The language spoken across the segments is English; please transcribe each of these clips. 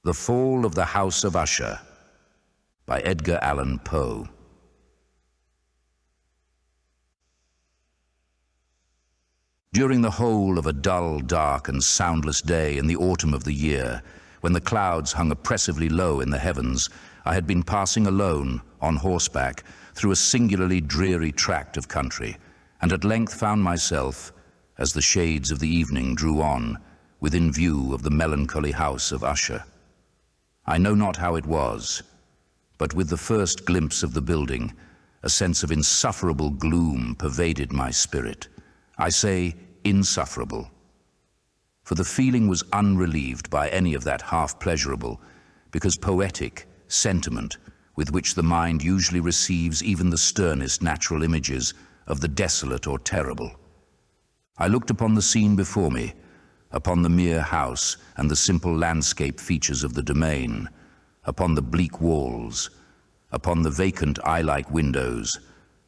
The Fall of the House of Usher by Edgar Allan Poe. During the whole of a dull, dark and soundless day in the autumn of the year, when the clouds hung oppressively low in the heavens, I had been passing alone, on horseback, through a singularly dreary tract of country, and at length found myself, as the shades of the evening drew on, within view of the melancholy house of Usher. I know not how it was, but with the first glimpse of the building, a sense of insufferable gloom pervaded my spirit. I say insufferable, for the feeling was unrelieved by any of that half-pleasurable, because poetic, sentiment with which the mind usually receives even the sternest natural images of the desolate or terrible. I looked upon the scene before me, upon the mere house and the simple landscape features of the domain, upon the bleak walls, upon the vacant eye-like windows,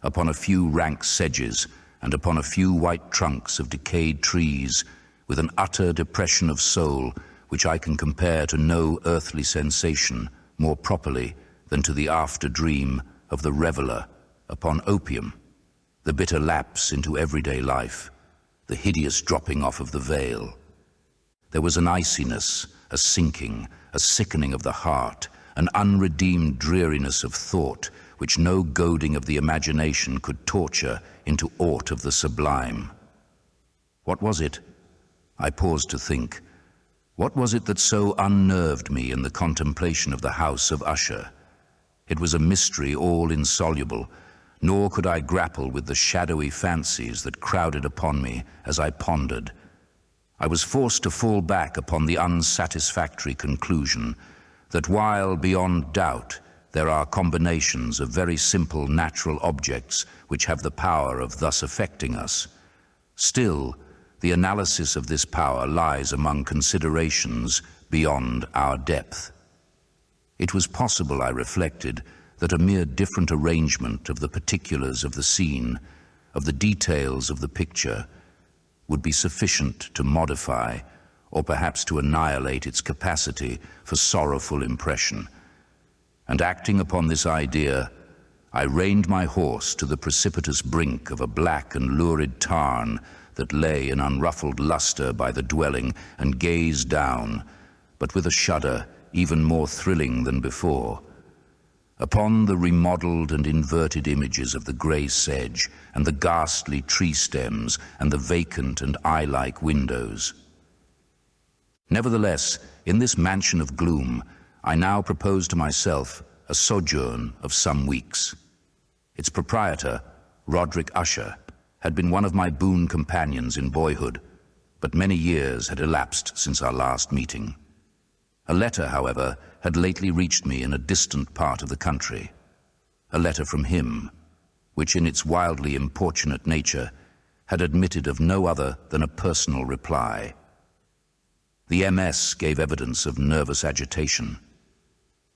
upon a few rank sedges, and upon a few white trunks of decayed trees, with an utter depression of soul which I can compare to no earthly sensation more properly than to the after-dream of the reveller upon opium, the bitter lapse into everyday life, the hideous dropping off of the veil. There was an iciness, a sinking, a sickening of the heart, an unredeemed dreariness of thought which no goading of the imagination could torture into aught of the sublime. What was it? I paused to think. What was it that so unnerved me in the contemplation of the house of Usher? It was a mystery all insoluble, nor could I grapple with the shadowy fancies that crowded upon me as I pondered. I was forced to fall back upon the unsatisfactory conclusion that while, beyond doubt, there are combinations of very simple natural objects which have the power of thus affecting us, still, the analysis of this power lies among considerations beyond our depth. It was possible, I reflected, that a mere different arrangement of the particulars of the scene, of the details of the picture, would be sufficient to modify, or perhaps to annihilate its capacity for sorrowful impression. And acting upon this idea, I reined my horse to the precipitous brink of a black and lurid tarn that lay in unruffled luster by the dwelling, and gazed down, but with a shudder even more thrilling than before, upon the remodeled and inverted images of the grey sedge and the ghastly tree stems and the vacant and eye-like windows. Nevertheless, in this mansion of gloom, I now propose to myself a sojourn of some weeks. Its proprietor, Roderick Usher, had been one of my boon companions in boyhood, but many years had elapsed since our last meeting. A letter, however, had lately reached me in a distant part of the country. A letter from him, which in its wildly importunate nature had admitted of no other than a personal reply. The MS gave evidence of nervous agitation.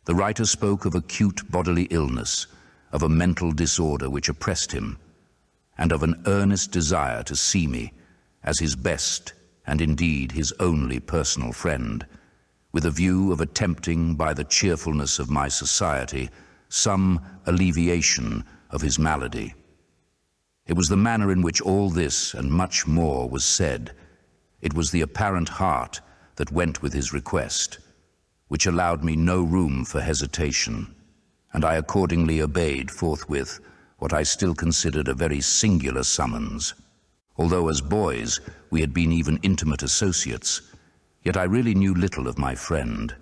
The writer spoke of acute bodily illness, of a mental disorder which oppressed him, and of an earnest desire to see me as his best and indeed his only personal friend, with a view of attempting by the cheerfulness of my society some alleviation of his malady. It was the manner in which all this and much more was said, it was the apparent heart that went with his request, which allowed me no room for hesitation, and I accordingly obeyed forthwith what I still considered a very singular summons. Although as boys we had been even intimate associates, yet I really knew little of my friend.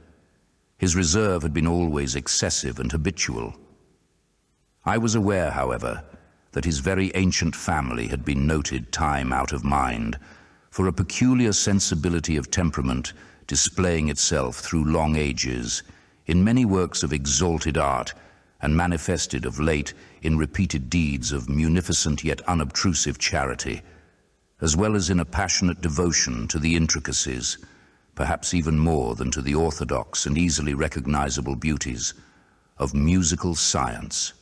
His reserve had been always excessive and habitual. I was aware, however, that his very ancient family had been noted time out of mind for a peculiar sensibility of temperament displaying itself through long ages in many works of exalted art and manifested of late in repeated deeds of munificent yet unobtrusive charity, as well as in a passionate devotion to the intricacies, perhaps even more than to the orthodox and easily recognizable beauties, of musical science.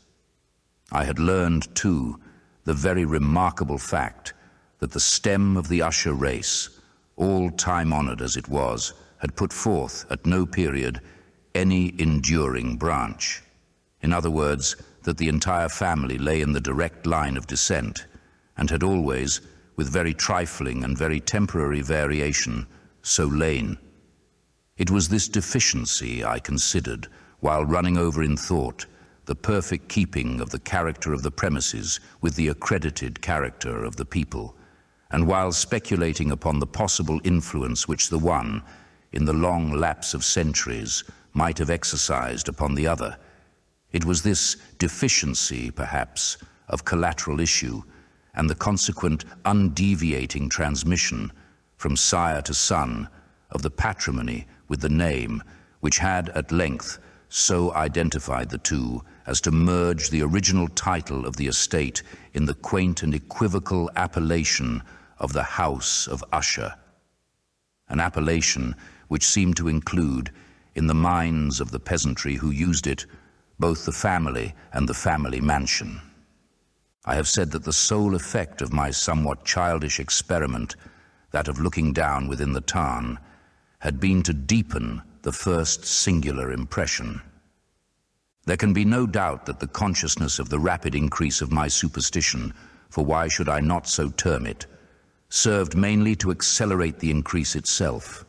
I had learned, too, the very remarkable fact that the stem of the Usher race, all time-honored as it was, had put forth at no period any enduring branch. In other words, that the entire family lay in the direct line of descent, and had always, with very trifling and very temporary variation, so lain. It was this deficiency I considered, while running over in thought the perfect keeping of the character of the premises with the accredited character of the people, and while speculating upon the possible influence which the one, in the long lapse of centuries, might have exercised upon the other. It was this deficiency, perhaps, of collateral issue, and the consequent undeviating transmission from sire to son of the patrimony with the name, which had at length so identified the two as to merge the original title of the estate in the quaint and equivocal appellation of the House of Usher, an appellation which seemed to include, in the minds of the peasantry who used it, both the family and the family mansion. I have said that the sole effect of my somewhat childish experiment, that of looking down within the tarn, had been to deepen the first singular impression. There can be no doubt that the consciousness of the rapid increase of my superstition, for why should I not so term it, served mainly to accelerate the increase itself.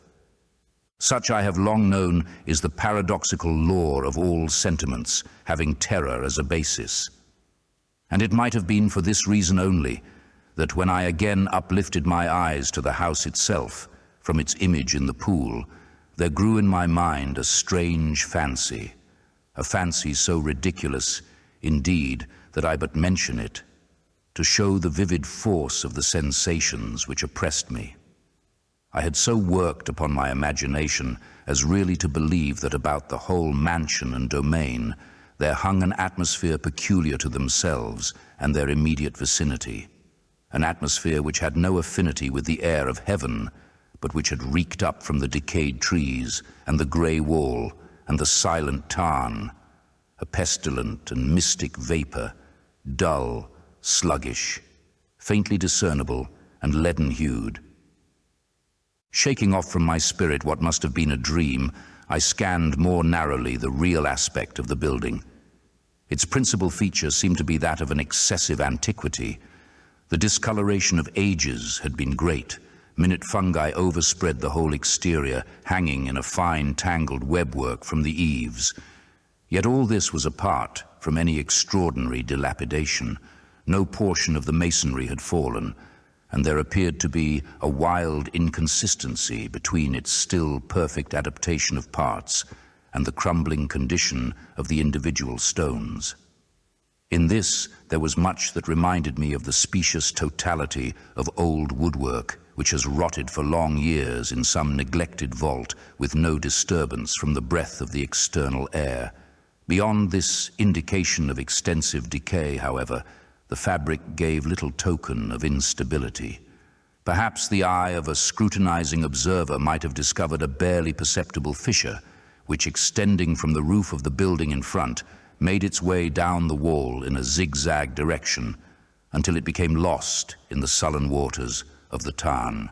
Such I have long known is the paradoxical law of all sentiments, having terror as a basis. And it might have been for this reason only that when I again uplifted my eyes to the house itself from its image in the pool, there grew in my mind a strange fancy, a fancy so ridiculous, indeed, that I but mention it, to show the vivid force of the sensations which oppressed me. I had so worked upon my imagination as really to believe that about the whole mansion and domain there hung an atmosphere peculiar to themselves and their immediate vicinity, an atmosphere which had no affinity with the air of heaven, but which had reeked up from the decayed trees and the grey wall and the silent tarn, a pestilent and mystic vapor, dull, sluggish, faintly discernible and leaden-hued. Shaking off from my spirit what must have been a dream, I scanned more narrowly the real aspect of the building. Its principal feature seemed to be that of an excessive antiquity. The discoloration of ages had been great. Minute fungi overspread the whole exterior, hanging in a fine tangled webwork from the eaves. Yet all this was apart from any extraordinary dilapidation. No portion of the masonry had fallen, and there appeared to be a wild inconsistency between its still perfect adaptation of parts and the crumbling condition of the individual stones. In this there was much that reminded me of the specious totality of old woodwork, which has rotted for long years in some neglected vault with no disturbance from the breath of the external air. Beyond this indication of extensive decay, however, the fabric gave little token of instability. Perhaps the eye of a scrutinizing observer might have discovered a barely perceptible fissure, which, extending from the roof of the building in front, made its way down the wall in a zigzag direction until it became lost in the sullen waters of the tarn.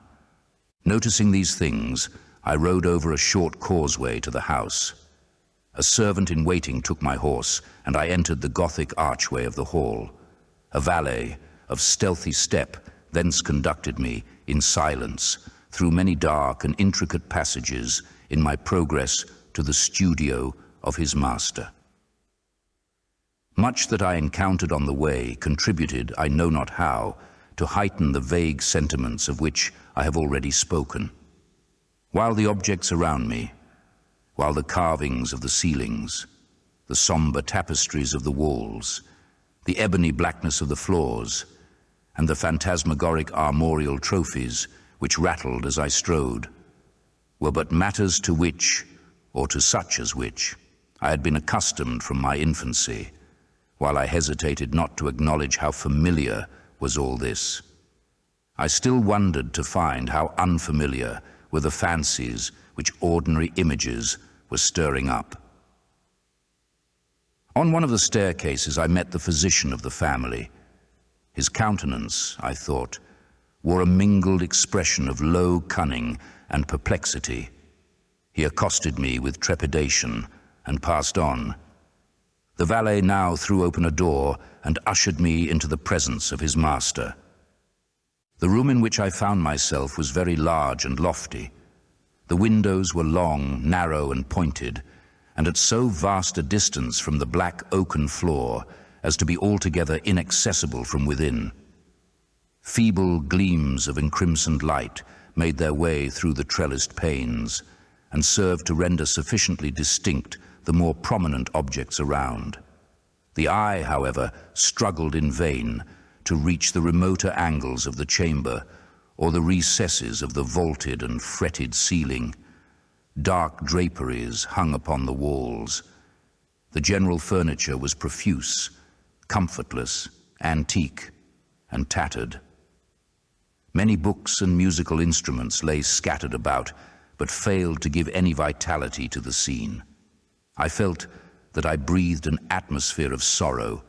Noticing these things, I rode over a short causeway to the house. A servant in waiting took my horse, and I entered the Gothic archway of the hall. A valet of stealthy step thence conducted me in silence through many dark and intricate passages in my progress to the studio of his master. Much that I encountered on the way contributed, I know not how, to heighten the vague sentiments of which I have already spoken. While the objects around me, while the carvings of the ceilings, the somber tapestries of the walls, the ebony blackness of the floors, and the phantasmagoric armorial trophies which rattled as I strode, were but matters to which, or to such as which, I had been accustomed from my infancy, while I hesitated not to acknowledge how familiar was all this. I still wondered to find how unfamiliar were the fancies which ordinary images were stirring up. On one of the staircases I met the physician of the family. His countenance, I thought, wore a mingled expression of low cunning and perplexity. He accosted me with trepidation and passed on. The valet now threw open a door and ushered me into the presence of his master. The room in which I found myself was very large and lofty. The windows were long, narrow, and pointed, and at so vast a distance from the black oaken floor as to be altogether inaccessible from within. Feeble gleams of encrimsoned light made their way through the trellised panes and served to render sufficiently distinct the more prominent objects around. The eye, however, struggled in vain to reach the remoter angles of the chamber or the recesses of the vaulted and fretted ceiling. Dark draperies hung upon the walls. The general furniture was profuse, comfortless, antique, and tattered. Many books and musical instruments lay scattered about, but failed to give any vitality to the scene. I felt that I breathed an atmosphere of sorrow.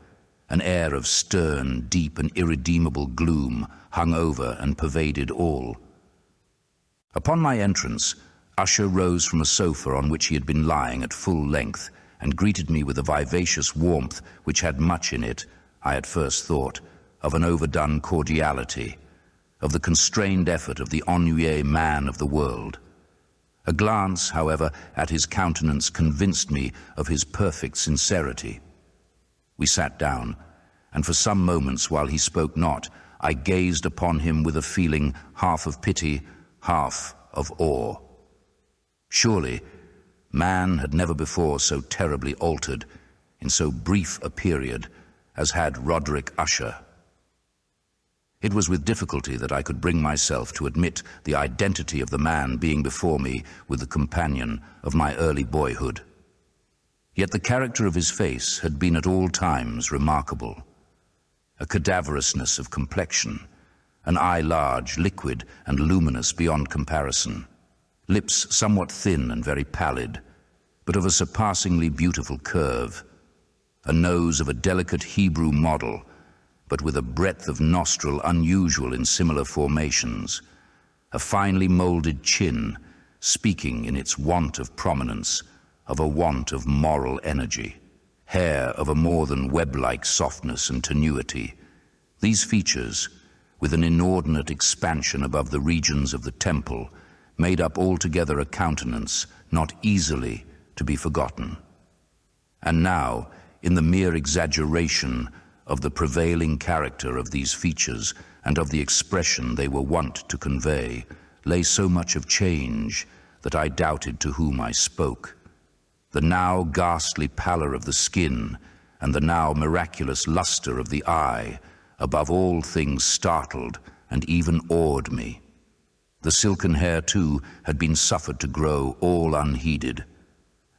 An air of stern, deep, and irredeemable gloom hung over and pervaded all. Upon my entrance, Usher rose from a sofa on which he had been lying at full length and greeted me with a vivacious warmth which had much in it, I at first thought, of an overdone cordiality, of the constrained effort of the ennuyé man of the world. A glance, however, at his countenance convinced me of his perfect sincerity. We sat down, and for some moments while he spoke not, I gazed upon him with a feeling half of pity, half of awe. Surely, man had never before so terribly altered, in so brief a period, as had Roderick Usher. It was with difficulty that I could bring myself to admit the identity of the man being before me with the companion of my early boyhood. Yet the character of his face had been at all times remarkable. A cadaverousness of complexion, an eye large, liquid, and luminous beyond comparison, lips somewhat thin and very pallid, but of a surpassingly beautiful curve, a nose of a delicate Hebrew model, but with a breadth of nostril unusual in similar formations, a finely molded chin, speaking in its want of prominence, of a want of moral energy, hair of a more than web-like softness and tenuity. These features, with an inordinate expansion above the regions of the temple, made up altogether a countenance not easily to be forgotten. And now, in the mere exaggeration of the prevailing character of these features and of the expression they were wont to convey, lay so much of change that I doubted to whom I spoke. The now ghastly pallor of the skin and the now miraculous luster of the eye, above all things startled and even awed me. The silken hair, too, had been suffered to grow all unheeded,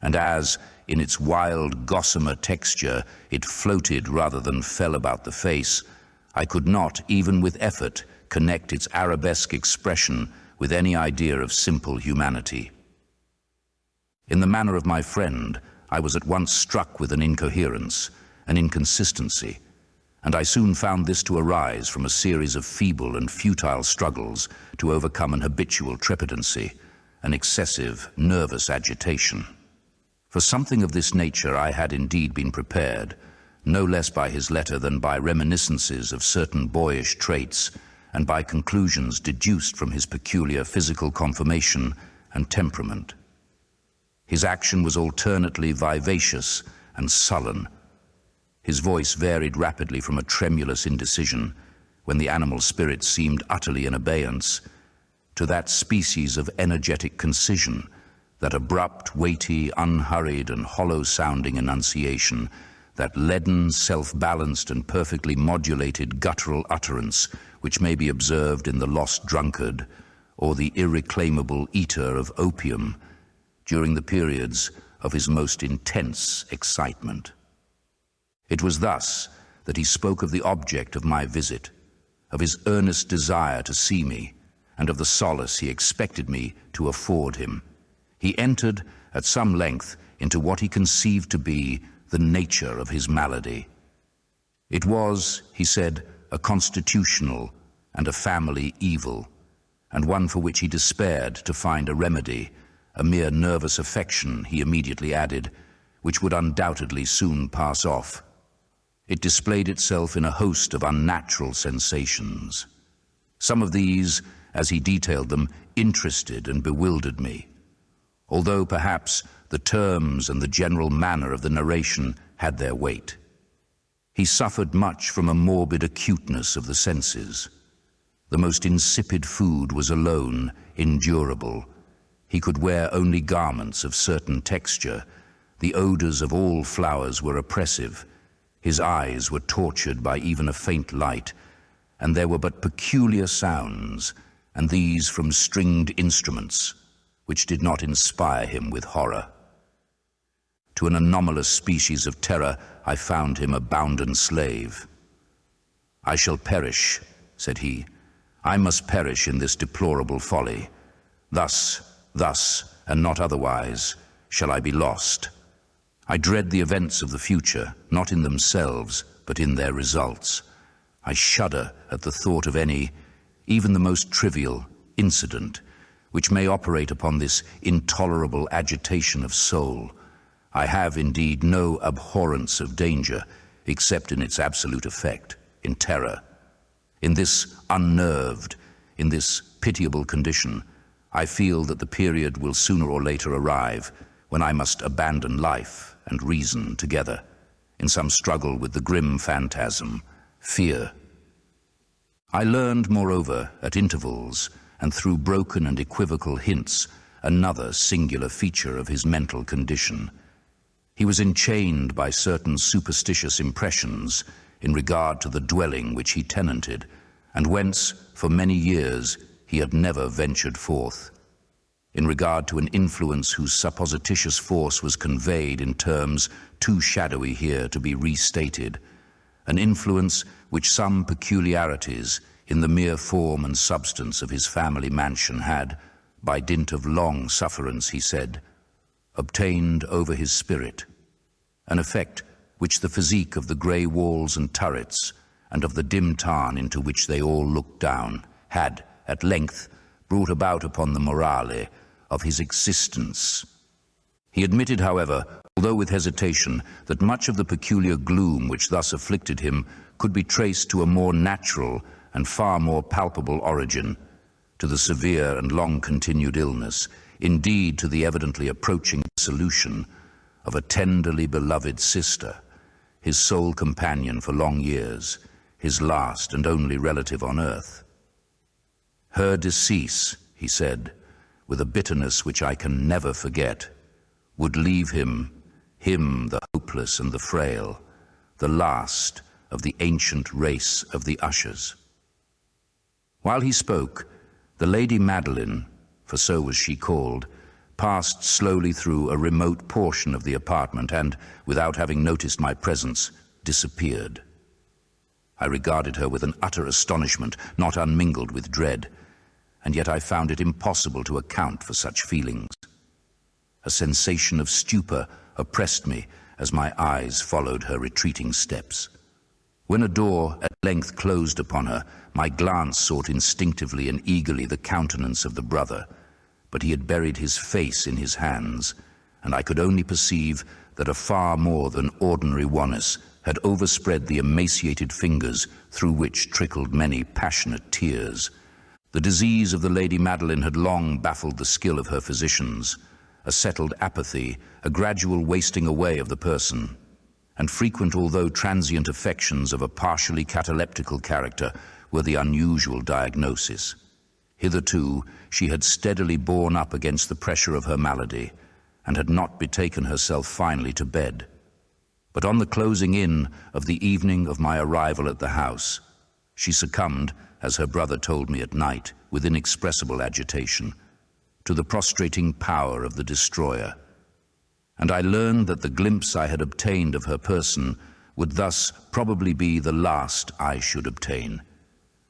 and as, in its wild gossamer texture, it floated rather than fell about the face, I could not, even with effort, connect its arabesque expression with any idea of simple humanity. In the manner of my friend, I was at once struck with an incoherence, an inconsistency, and I soon found this to arise from a series of feeble and futile struggles to overcome an habitual trepidancy, an excessive, nervous agitation. For something of this nature I had indeed been prepared, no less by his letter than by reminiscences of certain boyish traits and by conclusions deduced from his peculiar physical conformation and temperament. His action was alternately vivacious and sullen. His voice varied rapidly from a tremulous indecision, when the animal spirit seemed utterly in abeyance, to that species of energetic concision, that abrupt, weighty, unhurried, and hollow-sounding enunciation, that leaden, self-balanced, and perfectly modulated guttural utterance which may be observed in the lost drunkard or the irreclaimable eater of opium during the periods of his most intense excitement. It was thus that he spoke of the object of my visit, of his earnest desire to see me, and of the solace he expected me to afford him. He entered at some length into what he conceived to be the nature of his malady. It was, he said, a constitutional and a family evil, and one for which he despaired to find a remedy, a mere nervous affection, he immediately added, which would undoubtedly soon pass off. It displayed itself in a host of unnatural sensations. Some of these, as he detailed them, interested and bewildered me, although perhaps the terms and the general manner of the narration had their weight. He suffered much from a morbid acuteness of the senses. The most insipid food was alone endurable. He could wear only garments of certain texture. The odors of all flowers were oppressive. His eyes were tortured by even a faint light, and there were but peculiar sounds, and these from stringed instruments, which did not inspire him with horror. To an anomalous species of terror, I found him a bounden slave. "I shall perish," said he. "I must perish in this deplorable folly. Thus, and not otherwise, shall I be lost. I dread the events of the future, not in themselves, but in their results. I shudder at the thought of any, even the most trivial, incident, which may operate upon this intolerable agitation of soul. I have, indeed, no abhorrence of danger, except in its absolute effect, in terror. In this unnerved, in this pitiable condition, I feel that the period will sooner or later arrive when I must abandon life and reason together, in some struggle with the grim phantasm, fear. I learned, moreover, at intervals, and through broken and equivocal hints, another singular feature of his mental condition. He was enchained by certain superstitious impressions in regard to the dwelling which he tenanted, and whence, for many years, he had never ventured forth. In regard to an influence whose supposititious force was conveyed in terms too shadowy here to be restated, an influence which some peculiarities in the mere form and substance of his family mansion had, by dint of long sufferance, he said, obtained over his spirit, an effect which the physique of the grey walls and turrets and of the dim tarn into which they all looked down had, at length, brought about upon the morale of his existence. He admitted, however, although with hesitation, that much of the peculiar gloom which thus afflicted him could be traced to a more natural and far more palpable origin, to the severe and long-continued illness, indeed to the evidently approaching dissolution of a tenderly beloved sister, his sole companion for long years, his last and only relative on earth. Her decease, he said, with a bitterness which I can never forget, would leave him the hopeless and the frail, the last of the ancient race of the Ushers. While he spoke, the Lady Madeline, for so was she called, passed slowly through a remote portion of the apartment and, without having noticed my presence, disappeared. I regarded her with an utter astonishment, not unmingled with dread, and yet I found it impossible to account for such feelings. A sensation of stupor oppressed me as my eyes followed her retreating steps. When a door at length closed upon her, my glance sought instinctively and eagerly the countenance of the brother, but he had buried his face in his hands, and I could only perceive that a far more than ordinary wanness had overspread the emaciated fingers through which trickled many passionate tears. The disease of the Lady Madeline had long baffled the skill of her physicians, a settled apathy, a gradual wasting away of the person, and frequent although transient affections of a partially cataleptical character were the unusual diagnosis. Hitherto, she had steadily borne up against the pressure of her malady, and had not betaken herself finally to bed. But on the closing in of the evening of my arrival at the house, she succumbed, as her brother told me at night, with inexpressible agitation, to the prostrating power of the destroyer. And I learned that the glimpse I had obtained of her person would thus probably be the last I should obtain,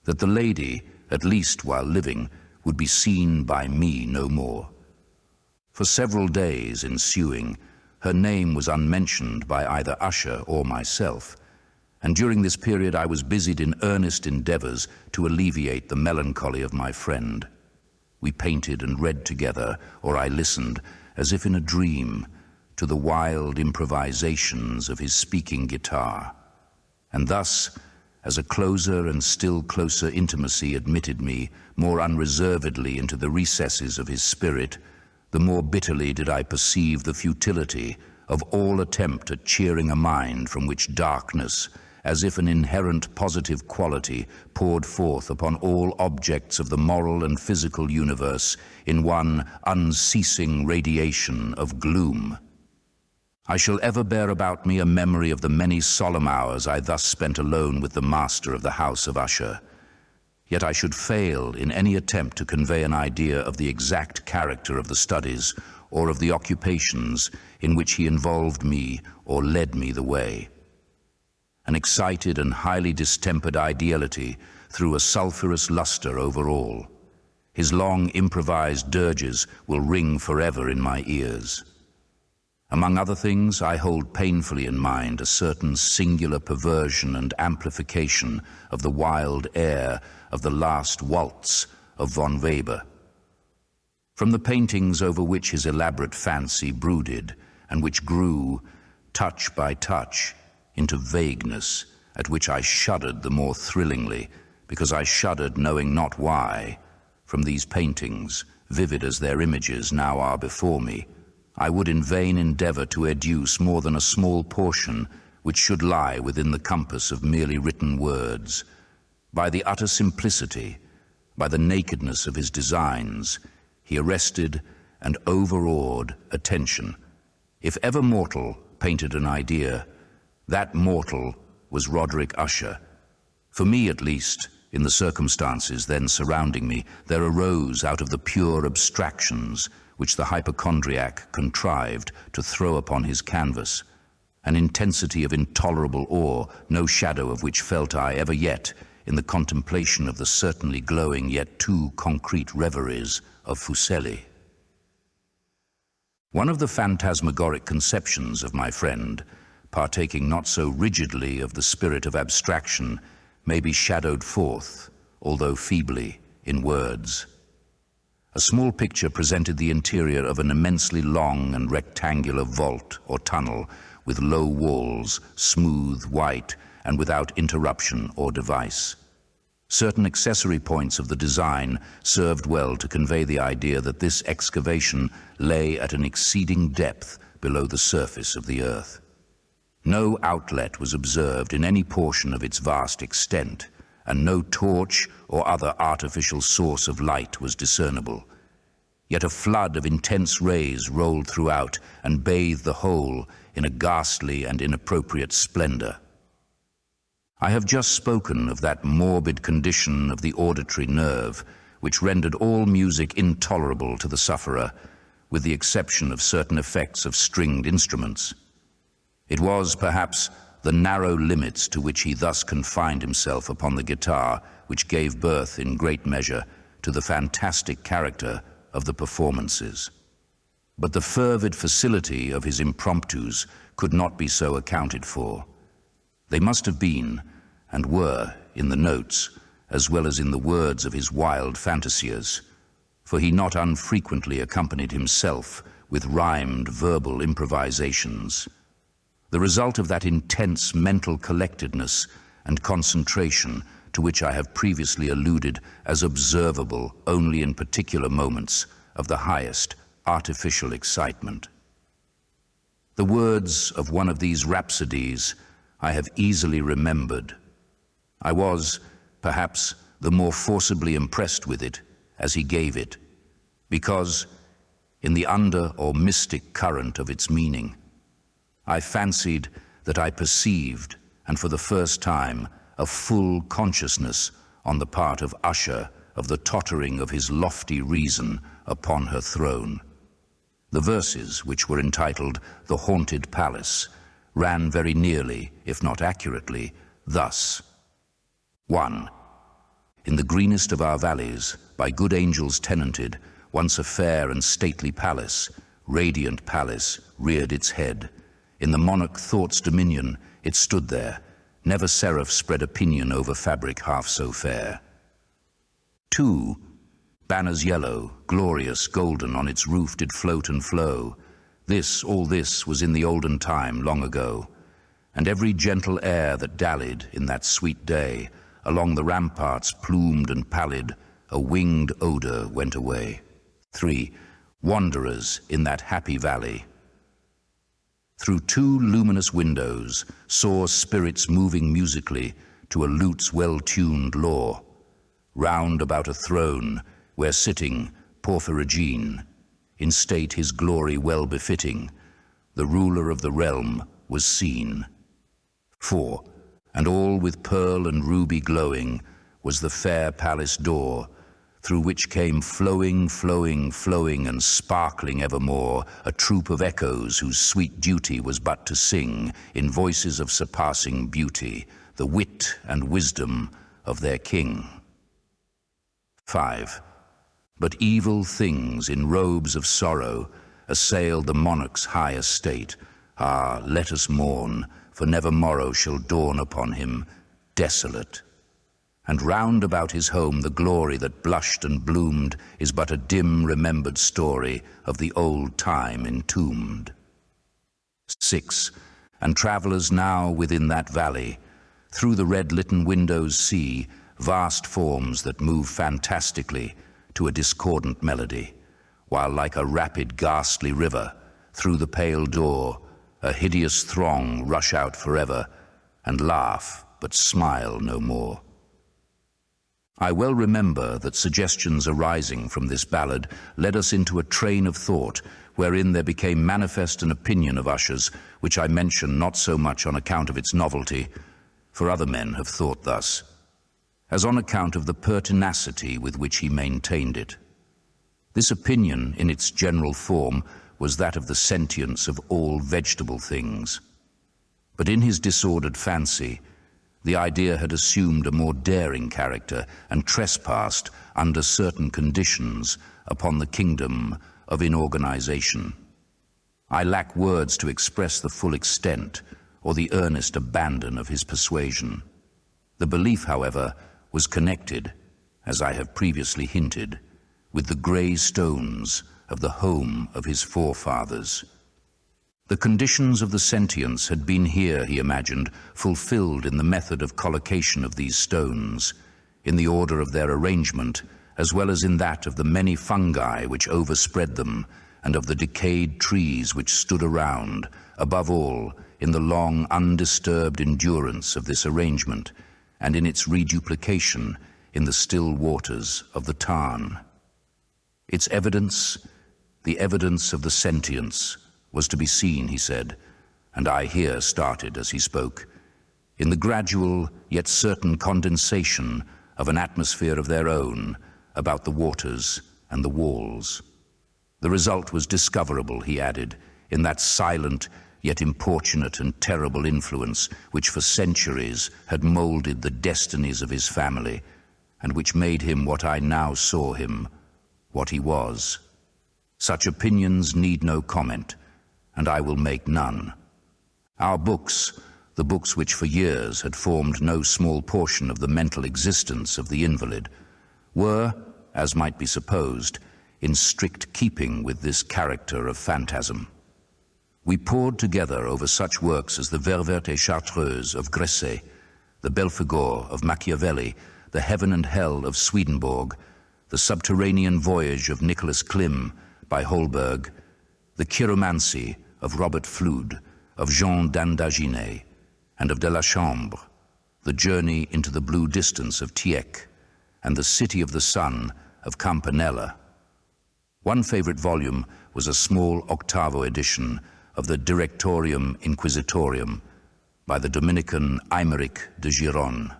that the lady, at least while living, would be seen by me no more. For several days ensuing, her name was unmentioned by either Usher or myself, and during this period I was busied in earnest endeavors to alleviate the melancholy of my friend. We painted and read together, or I listened, as if in a dream, to the wild improvisations of his speaking guitar. And thus, as a closer and still closer intimacy admitted me more unreservedly into the recesses of his spirit, the more bitterly did I perceive the futility of all attempt at cheering a mind from which darkness, as if an inherent positive quality, poured forth upon all objects of the moral and physical universe in one unceasing radiation of gloom. I shall ever bear about me a memory of the many solemn hours I thus spent alone with the master of the house of Usher. Yet I should fail in any attempt to convey an idea of the exact character of the studies or of the occupations in which he involved me or led me the way. An excited and highly distempered ideality threw a sulphurous luster over all. His long improvised dirges will ring forever in my ears. Among other things, I hold painfully in mind a certain singular perversion and amplification of the wild air of the last waltz of von Weber. From the paintings over which his elaborate fancy brooded, and which grew, touch by touch, into vagueness, at which I shuddered the more thrillingly, because I shuddered knowing not why, from these paintings, vivid as their images now are before me, I would in vain endeavor to educe more than a small portion which should lie within the compass of merely written words. By the utter simplicity, by the nakedness of his designs, he arrested and overawed attention. If ever mortal painted an idea, that mortal was Roderick Usher. For me, at least, in the circumstances then surrounding me, there arose out of the pure abstractions which the hypochondriac contrived to throw upon his canvas, an intensity of intolerable awe, no shadow of which felt I ever yet in the contemplation of the certainly glowing yet too concrete reveries of Fuseli. One of the phantasmagoric conceptions of my friend, partaking not so rigidly of the spirit of abstraction, may be shadowed forth, although feebly, in words. A small picture presented the interior of an immensely long and rectangular vault or tunnel with low walls, smooth, white, and without interruption or device. Certain accessory points of the design served well to convey the idea that this excavation lay at an exceeding depth below the surface of the earth. No outlet was observed in any portion of its vast extent, and no torch or other artificial source of light was discernible. Yet a flood of intense rays rolled throughout and bathed the whole in a ghastly and inappropriate splendor. I have just spoken of that morbid condition of the auditory nerve which rendered all music intolerable to the sufferer, with the exception of certain effects of stringed instruments. It was, perhaps, the narrow limits to which he thus confined himself upon the guitar which gave birth, in great measure, to the fantastic character of the performances. But the fervid facility of his impromptus could not be so accounted for. They must have been, and were, in the notes, as well as in the words of his wild fantasias, for he not unfrequently accompanied himself with rhymed verbal improvisations. The result of that intense mental collectedness and concentration to which I have previously alluded as observable only in particular moments of the highest artificial excitement. The words of one of these rhapsodies I have easily remembered. I was, perhaps, the more forcibly impressed with it as he gave it, because, in the under or mystic current of its meaning, I fancied that I perceived, and for the first time, a full consciousness on the part of Usher of the tottering of his lofty reason upon her throne. The verses, which were entitled "The Haunted Palace," ran very nearly, if not accurately, thus. 1. In the greenest of our valleys, by good angels tenanted, once a fair and stately palace, radiant palace, reared its head. In the monarch thought's dominion, it stood there. Never seraph spread a pinion over fabric half so fair. 2. Banners yellow, glorious, golden, on its roof did float and flow. All this was in the olden time, long ago. And every gentle air that dallied in that sweet day, along the ramparts plumed and pallid, a winged odor went away. 3. Wanderers in that happy valley. Through 2 luminous windows saw spirits moving musically to a lute's well-tuned law. Round about a throne, where sitting Porphyrogene, in state his glory well befitting, the ruler of the realm was seen. 4. And all with pearl and ruby glowing was the fair palace door, through which came flowing, flowing, flowing, and sparkling evermore a troop of echoes whose sweet duty was but to sing, in voices of surpassing beauty, the wit and wisdom of their king. 5. But evil things in robes of sorrow assailed the monarch's high estate. Ah, let us mourn, for never morrow shall dawn upon him, desolate. And round about his home the glory that blushed and bloomed is but a dim remembered story of the old time entombed. 6. And travellers now within that valley, through the red-litten windows see vast forms that move fantastically to a discordant melody, while like a rapid ghastly river, through the pale door, a hideous throng rush out forever, and laugh but smile no more. I well remember that suggestions arising from this ballad led us into a train of thought wherein there became manifest an opinion of Usher's, which I mention not so much on account of its novelty, for other men have thought thus, as on account of the pertinacity with which he maintained it. This opinion, in its general form, was that of the sentience of all vegetable things. But in his disordered fancy, the idea had assumed a more daring character and trespassed, under certain conditions, upon the kingdom of inorganization. I lack words to express the full extent or the earnest abandon of his persuasion. The belief, however, was connected, as I have previously hinted, with the grey stones of the home of his forefathers. The conditions of the sentience had been here, he imagined, fulfilled in the method of collocation of these stones, in the order of their arrangement, as well as in that of the many fungi which overspread them, and of the decayed trees which stood around, above all, in the long undisturbed endurance of this arrangement, and in its reduplication in the still waters of the Tarn. Its evidence, the evidence of the sentience, was to be seen, he said, and I here started as he spoke, in the gradual yet certain condensation of an atmosphere of their own about the waters and the walls. The result was discoverable, he added, in that silent yet importunate and terrible influence which for centuries had moulded the destinies of his family, and which made him what I now saw him, what he was. Such opinions need no comment, and I will make none. Our books, the books which for years had formed no small portion of the mental existence of the invalid, were, as might be supposed, in strict keeping with this character of phantasm. We pored together over such works as the Ververte et Chartreuse of Gresset, the Belphegor of Machiavelli, the Heaven and Hell of Swedenborg, the Subterranean Voyage of Nicholas Klim by Holberg, the Chiromancy of Robert Flood, of Jean d'Indaginé, and of de la Chambre, the Journey into the Blue Distance of Tieck, and the City of the Sun of Campanella. One favorite volume was a small octavo edition of the Directorium Inquisitorium by the Dominican Aymeric de Giron.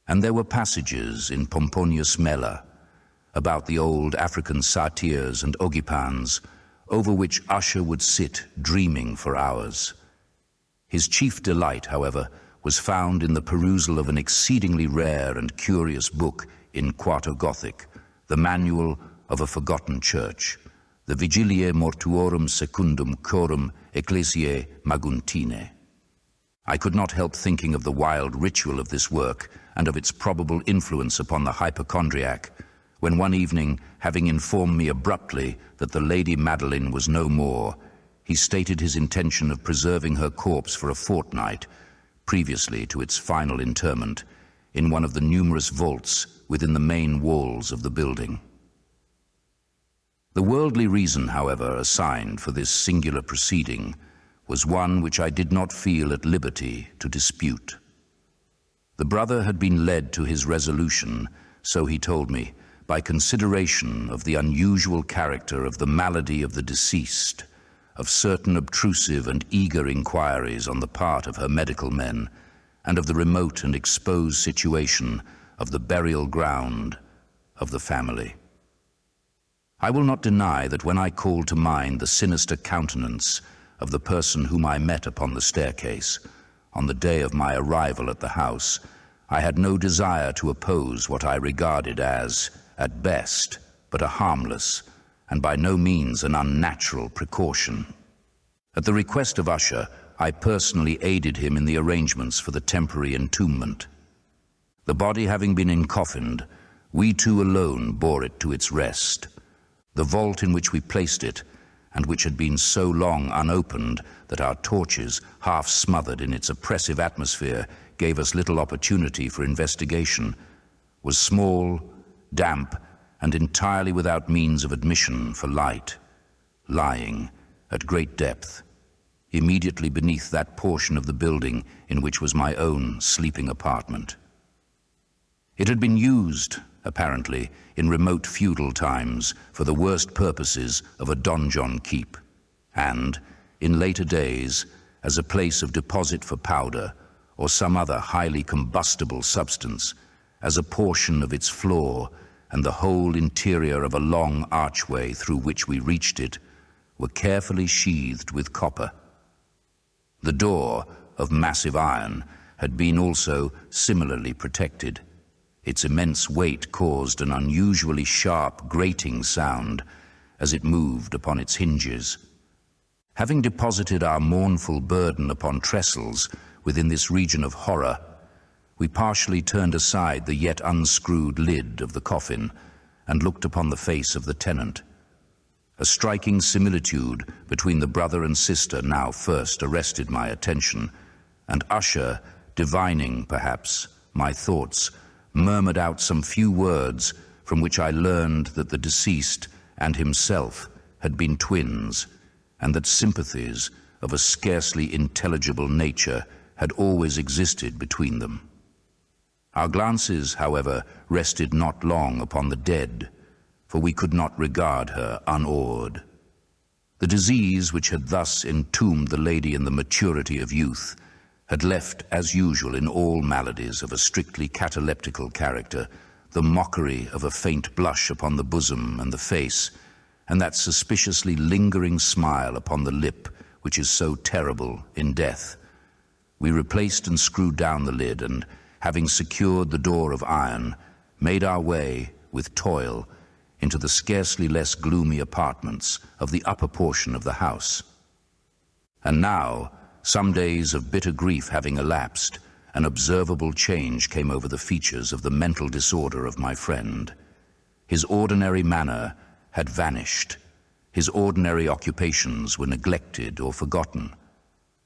And there were passages in Pomponius Mela about the old African satyrs and ogipans, over which Usher would sit dreaming for hours. His chief delight, however, was found in the perusal of an exceedingly rare and curious book in Quarto Gothic, the Manual of a Forgotten Church, the Vigiliae Mortuorum Secundum Chorum Ecclesiae Maguntine. I could not help thinking of the wild ritual of this work and of its probable influence upon the hypochondriac, when one evening, having informed me abruptly that the Lady Madeline was no more, he stated his intention of preserving her corpse for a fortnight, previously to its final interment, in one of the numerous vaults within the main walls of the building. The worldly reason, however, assigned for this singular proceeding was one which I did not feel at liberty to dispute. The brother had been led to his resolution, so he told me, by consideration of the unusual character of the malady of the deceased, of certain obtrusive and eager inquiries on the part of her medical men, and of the remote and exposed situation of the burial ground of the family. I will not deny that when I called to mind the sinister countenance of the person whom I met upon the staircase, on the day of my arrival at the house, I had no desire to oppose what I regarded as, at best, but a harmless, and by no means an unnatural precaution. At the request of Usher, I personally aided him in the arrangements for the temporary entombment. The body having been encoffined, we two alone bore it to its rest. The vault in which we placed it, and which had been so long unopened that our torches, half smothered in its oppressive atmosphere, gave us little opportunity for investigation, was small, damp, and entirely without means of admission for light, lying at great depth, immediately beneath that portion of the building in which was my own sleeping apartment. It had been used, apparently, in remote feudal times for the worst purposes of a donjon keep, and, in later days, as a place of deposit for powder or some other highly combustible substance, as a portion of its floor and the whole interior of a long archway through which we reached it were carefully sheathed with copper. The door, of massive iron, had been also similarly protected. Its immense weight caused an unusually sharp, grating sound as it moved upon its hinges. Having deposited our mournful burden upon trestles within this region of horror, we partially turned aside the yet unscrewed lid of the coffin and looked upon the face of the tenant. A striking similitude between the brother and sister now first arrested my attention, and Usher, divining, perhaps, my thoughts, murmured out some few words from which I learned that the deceased and himself had been twins, and that sympathies of a scarcely intelligible nature had always existed between them. Our glances, however, rested not long upon the dead, for we could not regard her unawed. The disease which had thus entombed the lady in the maturity of youth had left, as usual in all maladies of a strictly cataleptical character, the mockery of a faint blush upon the bosom and the face, and that suspiciously lingering smile upon the lip which is so terrible in death. We replaced and screwed down the lid, and, having secured the door of iron, made our way, with toil, into the scarcely less gloomy apartments of the upper portion of the house. And now, some days of bitter grief having elapsed, an observable change came over the features of the mental disorder of my friend. His ordinary manner had vanished. His ordinary occupations were neglected or forgotten.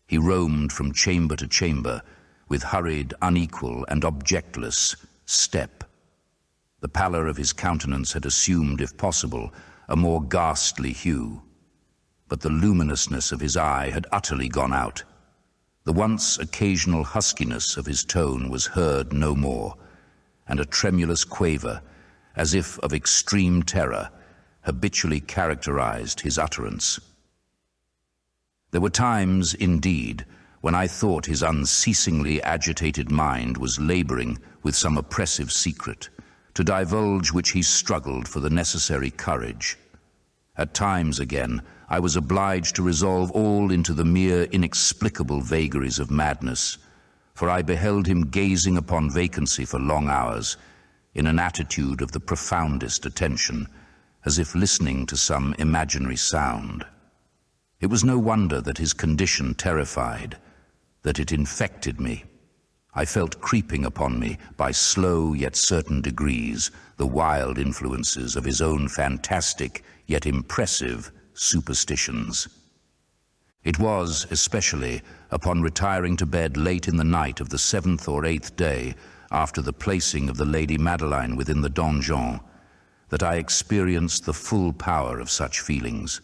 He roamed from chamber to chamber with hurried, unequal, and objectless step. The pallor of his countenance had assumed, if possible, a more ghastly hue, but the luminousness of his eye had utterly gone out. The once occasional huskiness of his tone was heard no more, and a tremulous quaver, as if of extreme terror, habitually characterized his utterance. There were times, indeed, when I thought his unceasingly agitated mind was laboring with some oppressive secret, to divulge which he struggled for the necessary courage. At times, again, I was obliged to resolve all into the mere inexplicable vagaries of madness, for I beheld him gazing upon vacancy for long hours, in an attitude of the profoundest attention, as if listening to some imaginary sound. It was no wonder that his condition terrified, that it infected me. I felt creeping upon me by slow yet certain degrees the wild influences of his own fantastic yet impressive superstitions. It was, especially, upon retiring to bed late in the night of the 7th or 8th day after the placing of the Lady Madeline within the donjon, that I experienced the full power of such feelings.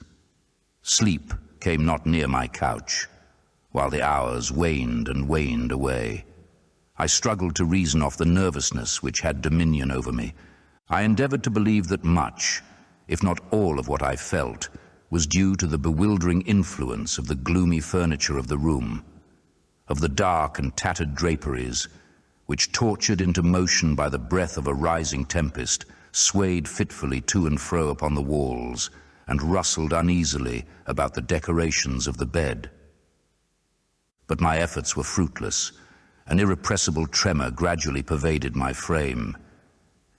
Sleep came not near my couch, while the hours waned and waned away. I struggled to reason off the nervousness which had dominion over me. I endeavored to believe that much, if not all of what I felt, was due to the bewildering influence of the gloomy furniture of the room, of the dark and tattered draperies, which, tortured into motion by the breath of a rising tempest, swayed fitfully to and fro upon the walls and rustled uneasily about the decorations of the bed. But my efforts were fruitless. An irrepressible tremor gradually pervaded my frame,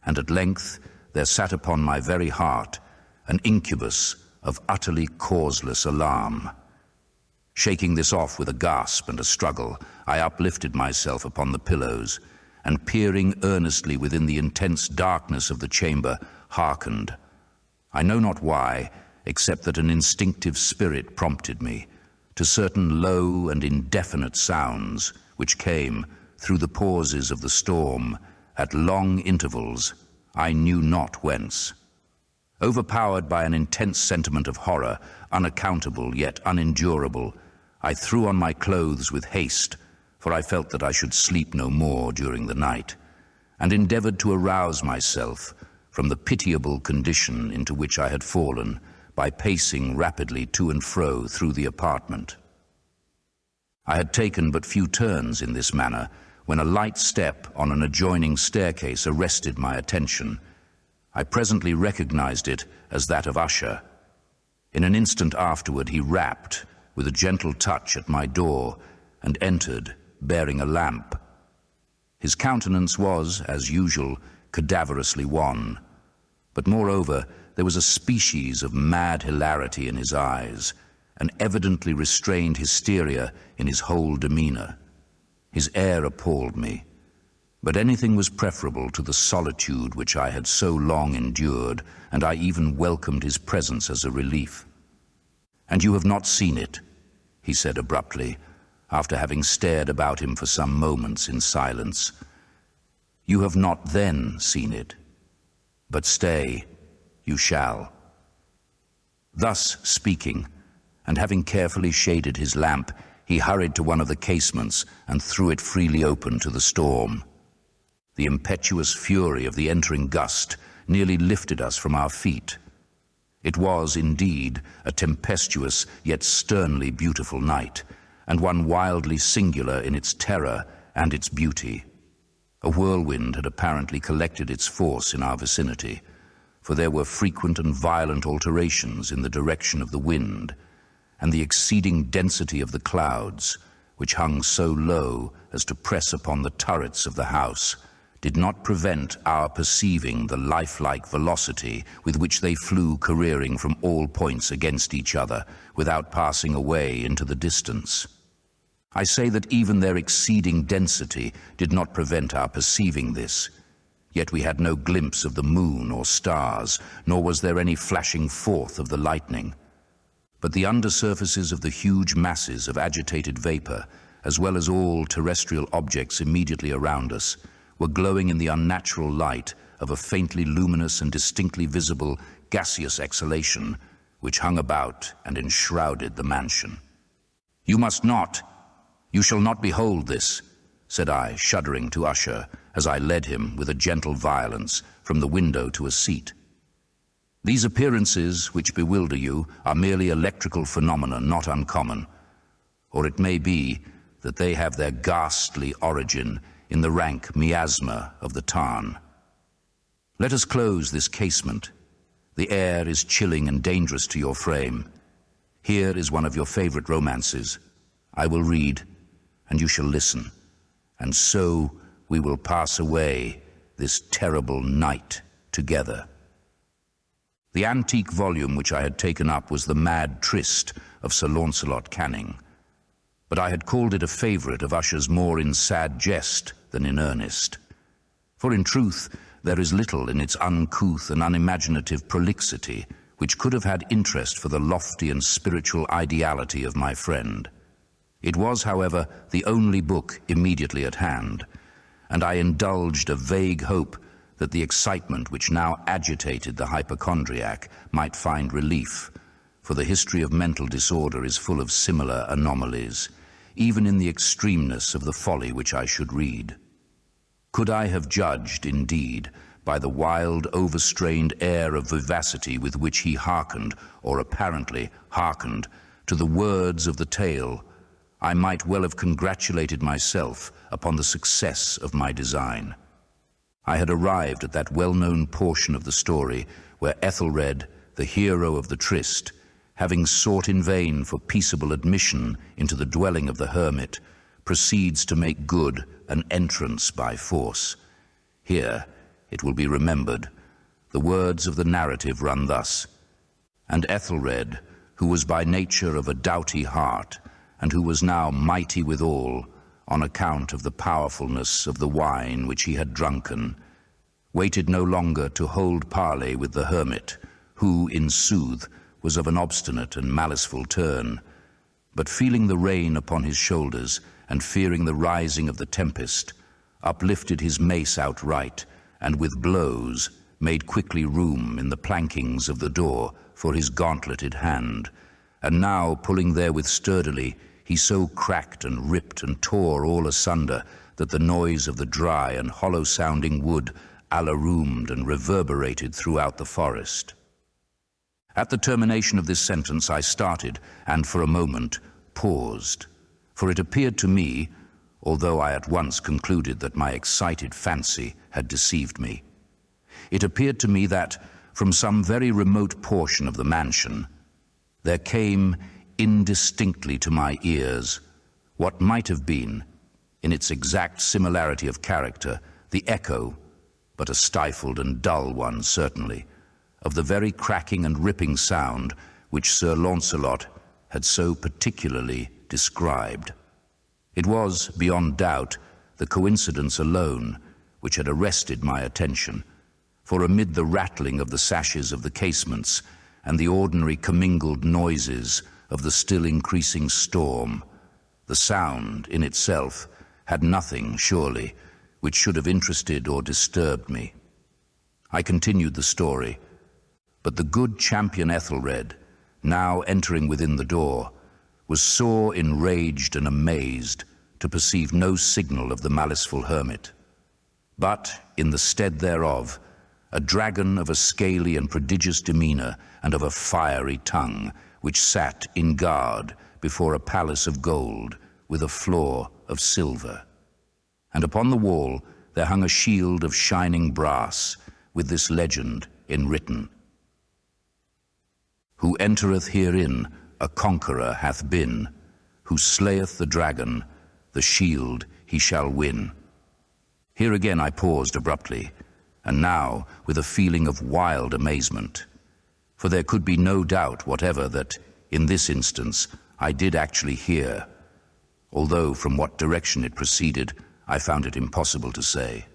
and at length there sat upon my very heart an incubus of utterly causeless alarm. Shaking this off with a gasp and a struggle, I uplifted myself upon the pillows, and peering earnestly within the intense darkness of the chamber, hearkened. I know not why, except that an instinctive spirit prompted me, to certain low and indefinite sounds which came, through the pauses of the storm, at long intervals, I knew not whence. Overpowered by an intense sentiment of horror, unaccountable yet unendurable, I threw on my clothes with haste, for I felt that I should sleep no more during the night, and endeavored to arouse myself from the pitiable condition into which I had fallen by pacing rapidly to and fro through the apartment. I had taken but few turns in this manner when a light step on an adjoining staircase arrested my attention. I presently recognized it as that of Usher. In an instant afterward he rapped with a gentle touch at my door and entered, bearing a lamp. His countenance was, as usual, cadaverously wan, but moreover there was a species of mad hilarity in his eyes, an evidently restrained hysteria in his whole demeanor. His air appalled me, but anything was preferable to the solitude which I had so long endured, and I even welcomed his presence as a relief. "And you have not seen it," he said abruptly, after having stared about him for some moments in silence. "You have not then seen it, but stay, you shall." Thus speaking, and having carefully shaded his lamp, he hurried to one of the casements and threw it freely open to the storm. The impetuous fury of the entering gust nearly lifted us from our feet. It was, indeed, a tempestuous yet sternly beautiful night, and one wildly singular in its terror and its beauty. A whirlwind had apparently collected its force in our vicinity, for there were frequent and violent alterations in the direction of the wind, and the exceeding density of the clouds, which hung so low as to press upon the turrets of the house, did not prevent our perceiving the lifelike velocity with which they flew careering from all points against each other without passing away into the distance. I say that even their exceeding density did not prevent our perceiving this, yet we had no glimpse of the moon or stars, nor was there any flashing forth of the lightning. But the undersurfaces of the huge masses of agitated vapor, as well as all terrestrial objects immediately around us, were glowing in the unnatural light of a faintly luminous and distinctly visible gaseous exhalation which hung about and enshrouded the mansion. "You must not, you shall not behold this," said I, shuddering to Usher, as I led him with a gentle violence from the window to a seat. "These appearances which bewilder you are merely electrical phenomena not uncommon, or it may be that they have their ghastly origin in the rank miasma of the tarn. Let us close this casement. The air is chilling and dangerous to your frame. Here is one of your favorite romances. I will read, and you shall listen, and so we will pass away this terrible night together." The antique volume which I had taken up was The Mad Tryst of Sir Launcelot Canning. but I had called it a favourite of Usher's more in sad jest than in earnest. For in truth, there is little in its uncouth and unimaginative prolixity which could have had interest for the lofty and spiritual ideality of my friend. It was, however, the only book immediately at hand, and I indulged a vague hope that the excitement which now agitated the hypochondriac might find relief, for the history of mental disorder is full of similar anomalies, even in the extremeness of the folly which I should read. Could I have judged, indeed, by the wild, overstrained air of vivacity with which he hearkened, or apparently hearkened, to the words of the tale, I might well have congratulated myself upon the success of my design. I had arrived at that well-known portion of the story where Ethelred, the hero of the tryst, having sought in vain for peaceable admission into the dwelling of the hermit, proceeds to make good an entrance by force. Here, it will be remembered, the words of the narrative run thus: "And Ethelred, who was by nature of a doughty heart, and who was now mighty withal, on account of the powerfulness of the wine which he had drunken, waited no longer to hold parley with the hermit, who, in sooth, was of an obstinate and maliceful turn, but feeling the rain upon his shoulders, and fearing the rising of the tempest, uplifted his mace outright, and with blows made quickly room in the plankings of the door for his gauntleted hand, and now pulling therewith sturdily, he so cracked and ripped and tore all asunder that the noise of the dry and hollow-sounding wood alaroomed and reverberated throughout the forest." At the termination of this sentence I started and for a moment paused, for it appeared to me, although I at once concluded that my excited fancy had deceived me, it appeared to me that, from some very remote portion of the mansion, there came indistinctly to my ears what might have been, in its exact similarity of character, the echo, but a stifled and dull one certainly, of the very cracking and ripping sound which Sir Launcelot had so particularly described. It was, beyond doubt, the coincidence alone which had arrested my attention, for amid the rattling of the sashes of the casements and the ordinary commingled noises of the still increasing storm, the sound in itself had nothing, surely, which should have interested or disturbed me. I continued the story, but the good champion Ethelred, now entering within the door, was sore enraged and amazed to perceive no signal of the maliceful hermit, but, in the stead thereof, a dragon of a scaly and prodigious demeanour and of a fiery tongue, which sat in guard before a palace of gold with a floor of silver. And upon the wall there hung a shield of shining brass with this legend enwritten: "Who entereth herein a conqueror hath been, who slayeth the dragon, the shield he shall win." Here again I paused abruptly, and now with a feeling of wild amazement, for there could be no doubt whatever that, in this instance, I did actually hear, although from what direction it proceeded I found it impossible to say.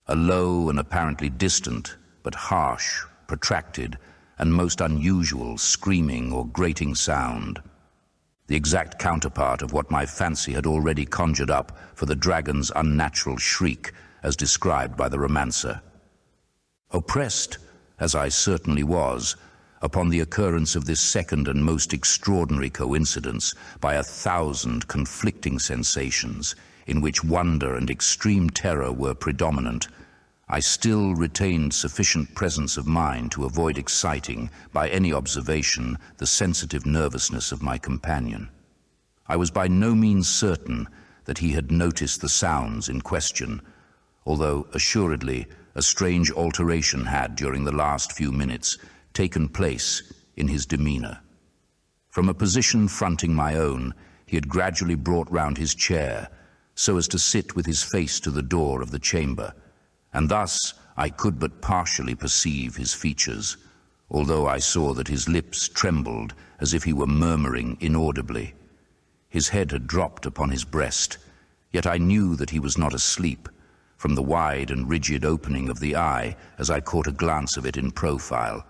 A low and apparently distant, but harsh, protracted, and most unusual screaming or grating sound, the exact counterpart of what my fancy had already conjured up for the dragon's unnatural shriek as described by the romancer. Oppressed, as I certainly was, upon the occurrence of this second and most extraordinary coincidence by 1,000 conflicting sensations in which wonder and extreme terror were predominant, I still retained sufficient presence of mind to avoid exciting, by any observation, the sensitive nervousness of my companion. I was by no means certain that he had noticed the sounds in question, although assuredly a strange alteration had, during the last few minutes, taken place in his demeanour. From a position fronting my own, he had gradually brought round his chair, so as to sit with his face to the door of the chamber, and thus I could but partially perceive his features, although I saw that his lips trembled as if he were murmuring inaudibly. His head had dropped upon his breast, yet I knew that he was not asleep, from the wide and rigid opening of the eye as I caught a glance of it in profile.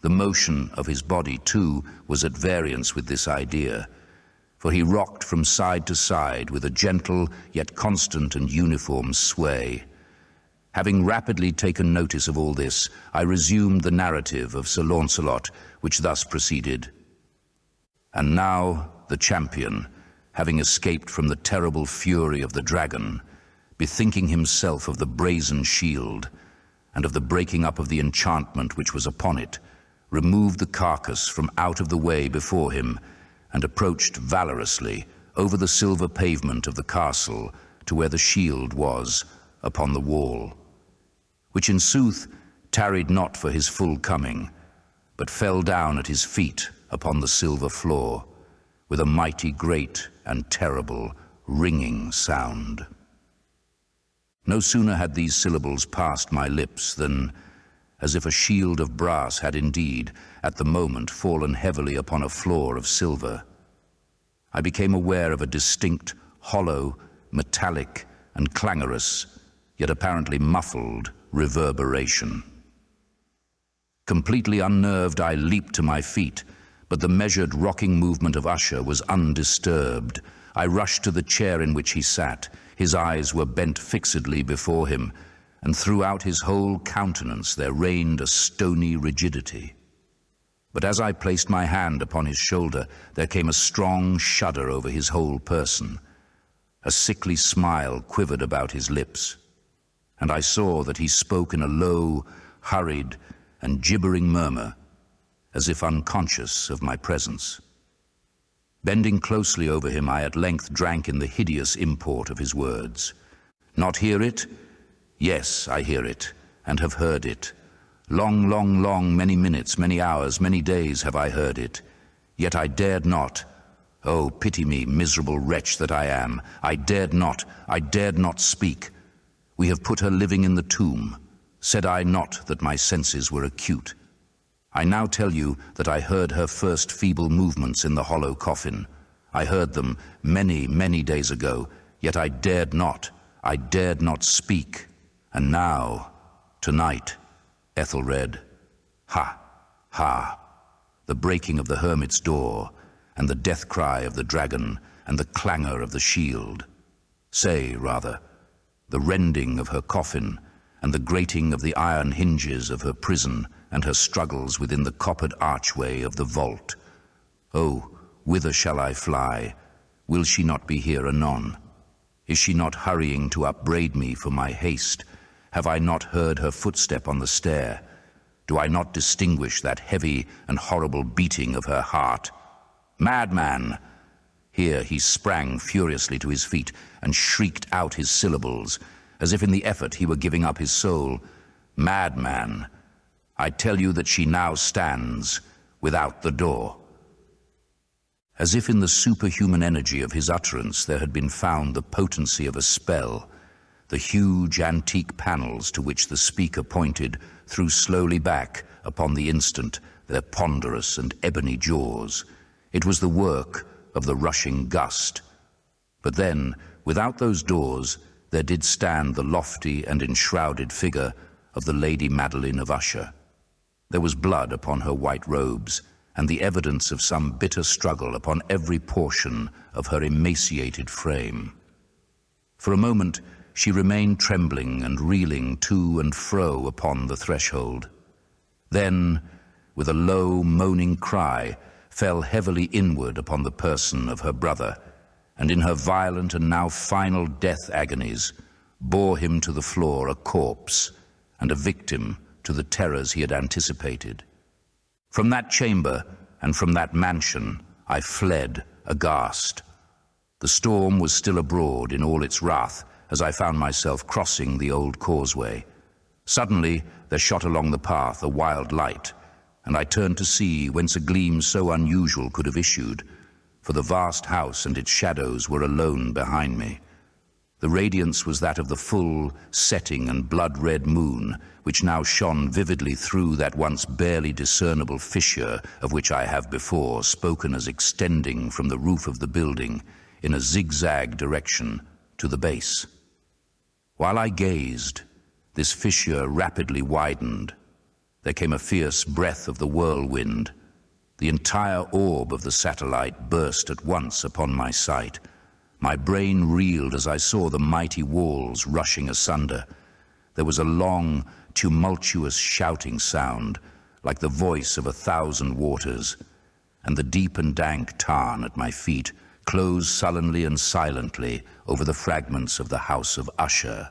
The motion of his body, too, was at variance with this idea, for he rocked from side to side with a gentle yet constant and uniform sway. Having rapidly taken notice of all this, I resumed the narrative of Sir Launcelot, which thus proceeded. And now the champion, having escaped from the terrible fury of the dragon, bethinking himself of the brazen shield and of the breaking up of the enchantment which was upon it, removed the carcass from out of the way before him and approached valorously over the silver pavement of the castle to where the shield was upon the wall, which in sooth tarried not for his full coming, but fell down at his feet upon the silver floor with a mighty great and terrible ringing sound. No sooner had these syllables passed my lips than, as if a shield of brass had indeed, at the moment, fallen heavily upon a floor of silver, I became aware of a distinct, hollow, metallic, and clangorous, yet apparently muffled, reverberation. Completely unnerved, I leaped to my feet, but the measured rocking movement of Usher was undisturbed. I rushed to the chair in which he sat. His eyes were bent fixedly before him, and throughout his whole countenance there reigned a stony rigidity. But as I placed my hand upon his shoulder, there came a strong shudder over his whole person. A sickly smile quivered about his lips, and I saw that he spoke in a low, hurried, and gibbering murmur, as if unconscious of my presence. Bending closely over him, I at length drank in the hideous import of his words. Not hear it? Yes, I hear it, and have heard it. Long, long, long, many minutes, many hours, many days have I heard it. Yet I dared not. Oh, pity me, miserable wretch that I am. I dared not speak. We have put her living in the tomb. Said I not that my senses were acute? I now tell you that I heard her first feeble movements in the hollow coffin. I heard them many, many days ago, yet I dared not speak. And now, tonight, Ethelred, ha, ha, the breaking of the hermit's door, and the death cry of the dragon, and the clangor of the shield. Say, rather, the rending of her coffin, and the grating of the iron hinges of her prison, and her struggles within the coppered archway of the vault. Oh, whither shall I fly? Will she not be here anon? Is she not hurrying to upbraid me for my haste? Have I not heard her footstep on the stair? Do I not distinguish that heavy and horrible beating of her heart? Madman! Here he sprang furiously to his feet and shrieked out his syllables, as if in the effort he were giving up his soul. Madman! I tell you that she now stands without the door. As if in the superhuman energy of his utterance there had been found the potency of a spell, the huge antique panels to which the speaker pointed threw slowly back upon the instant their ponderous and ebony jaws. It was the work of the rushing gust. But then, without those doors, there did stand the lofty and enshrouded figure of the Lady Madeline of Usher. There was blood upon her white robes, and the evidence of some bitter struggle upon every portion of her emaciated frame. For a moment, she remained trembling and reeling to and fro upon the threshold. Then, with a low, moaning cry, fell heavily inward upon the person of her brother, and in her violent and now final death agonies, bore him to the floor a corpse and a victim to the terrors he had anticipated. From that chamber and from that mansion I fled aghast. The storm was still abroad in all its wrath as I found myself crossing the old causeway. Suddenly there shot along the path a wild light, and I turned to see whence a gleam so unusual could have issued, for the vast house and its shadows were alone behind me. The radiance was that of the full, setting and blood-red moon, which now shone vividly through that once barely discernible fissure of which I have before spoken as extending from the roof of the building in a zigzag direction to the base. While I gazed, this fissure rapidly widened. There came a fierce breath of the whirlwind. The entire orb of the satellite burst at once upon my sight. My brain reeled as I saw the mighty walls rushing asunder. There was a long, tumultuous shouting sound, like the voice of 1,000 waters, and the deep and dank tarn at my feet closed sullenly and silently over the fragments of the house of Usher.